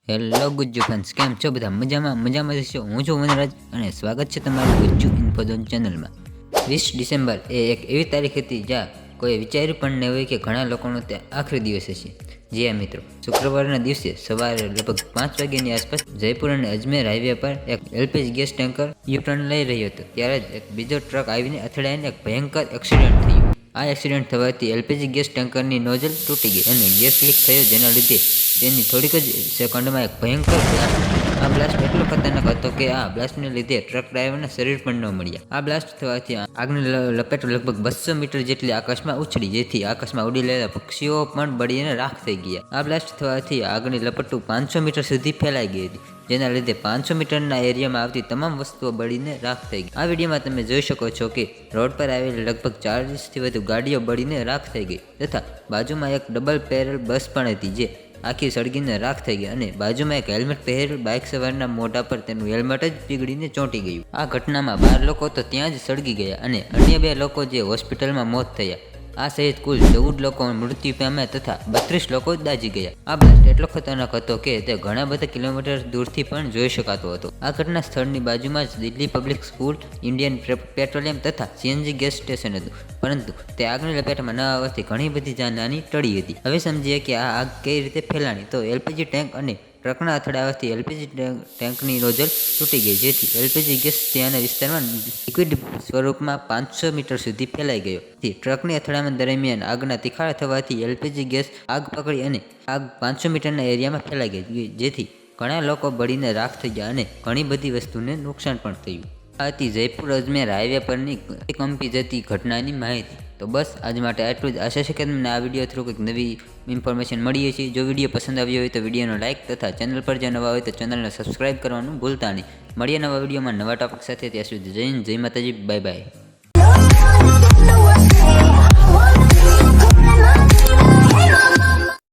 Hello Gujju friends, કેમ છો બધા? મજામાં જશો. હું છું વનરાજ અને સ્વાગત છે તમારું ગુજ્જુ ઇન્ફોઝોન ચેનલમાં. 20 ડિસેમ્બર એ એક એવી તારીખ હતી જ્યાં કોઈ વિચાર્યું પણ ન હોય કે ઘણા લોકોનો તે આખરી દિવસ હશે. જી હા મિત્રો, શુક્રવારના દિવસે સવારે લગભગ 5 વાગ્યાની આસપાસ જયપુર અને અજમેર હાઈવે પર એક એલપીજી ગેસ ટેન્કર યુટર્ન લઈ રહ્યો હતો. ત્યારે જ એક બીજો ટ્રક આવીને અથડાઈને એક ભયંકર એક્સિડન્ટ થયું. આ એક્સિડન્ટ થવાથી એલપીજી ગેસ ટેન્કરની નોઝલ તૂટી ગઈ અને ગેસ લીક થયો, જેના લીધે તેની થોડીક જ સેકન્ડમાં એક ભયંકર બ્લાસ્ટ. આ બ્લાસ્ટ એટલો ખતરનાક હતો કે આ બ્લાસ્ટને લીધે ટ્રક ડ્રાઈવરના શરીર પણ ન મળ્યા. આ બ્લાસ્ટ થવાથી આગની લપેટ લગભગ 200 મીટર જેટલી આકાશમાં ઉછળી, જેથી આકાશમાં ઉડી રહેલા પક્ષીઓ પણ બળીને રાખ થઈ ગયા. આ બ્લાસ્ટ થવાથી આગની લપટું 500 મીટર સુધી ફેલાઈ ગઈ હતી, જેના લીધે 500 મીટરના એરિયામાં આવતી તમામ વસ્તુઓ બળીને રાખ થઈ ગઈ. આ વિડીયોમાં તમે જોઈ શકો છો કે રોડ પર આવેલી લગભગ 40થી વધુ ગાડીઓ બળીને રાખ થઈ ગઈ તથા બાજુમાં એક ડબલ બેરલ બસ પણ હતી, જે આખી સળગીને રાખ થઈ ગઈ અને બાજુમાં એક હેલ્મેટ પહેરેલ બાઇક સવારના મોઢા પર તેનું હેલ્મેટ જ પીગળીને ચોંટી ગયું. આ ઘટનામાં 12 લોકો તો ત્યાં જ સળગી ગયા અને અન્ય 2 લોકો જે હોસ્પિટલમાં મોત થયા. આ સહિત કુલ 14 લોકો મૃત્યુ પામ્યા તથા 32 લોકો દાઝી ગયા. આ બ્લાસ્ટ એટલો ખતરનાક હતો કે તે ઘણા બધા કિલોમીટર દૂરથી પણ જોઈ શકાતો હતો. આ ઘટના સ્થળની બાજુમાં જ Delhi public school, Indian petroleum તથા સીએનજી ગેસ સ્ટેશન હતું, પરંતુ તે આગની લપેટમાં ન આવવાથી ઘણી બધી જાનહાની ટળી હતી. હવે સમજીએ કે આ આગ કઈ રીતે ફેલાણી. તો એલપીજી ટેન્ક અને ટ્રકના અથડાવાથી એલપીજી ટેન્કની નોઝલ તૂટી ગઈ, જેથી એલપીજી ગેસ ત્યાંના વિસ્તારમાં લિક્વિડ સ્વરૂપમાં 500 મીટર સુધી ફેલાઈ ગયો. ટ્રકની અથડામણ દરમિયાન આગના તિખાડા થવાથી એલપીજી ગેસ આગ પકડી અને આગ 500 મીટરના એરિયામાં ફેલાઈ ગઈ, જેથી ઘણા લોકો બળીને રાખ થઈ ગયા અને ઘણી બધી વસ્તુને નુકસાન પણ થયું. આ હતી જયપુર અજમેર હાઈવે પરની કંપી જતી ઘટનાની માહિતી. તો બસ આજ માટે આટલું જ. આશા છે કે તમને આ વિડીયો થ્રુ કંઈક નવી ઇન્ફોર્મેશન મળી હશે. જો વિડીયો પસંદ આવ્યો હોય તો વિડીયોનો લાઇક તથા ચેનલ પર જે નવા હોય તો ચેનલને સબસ્ક્રાઇબ કરવાનું ભૂલતા નહીં. મળીએ નવા વિડીયોમાં નવા ટોપિક સાથે. ત્યાં સુધી જય હિન્દ, જય માતાજી, બાય બાય.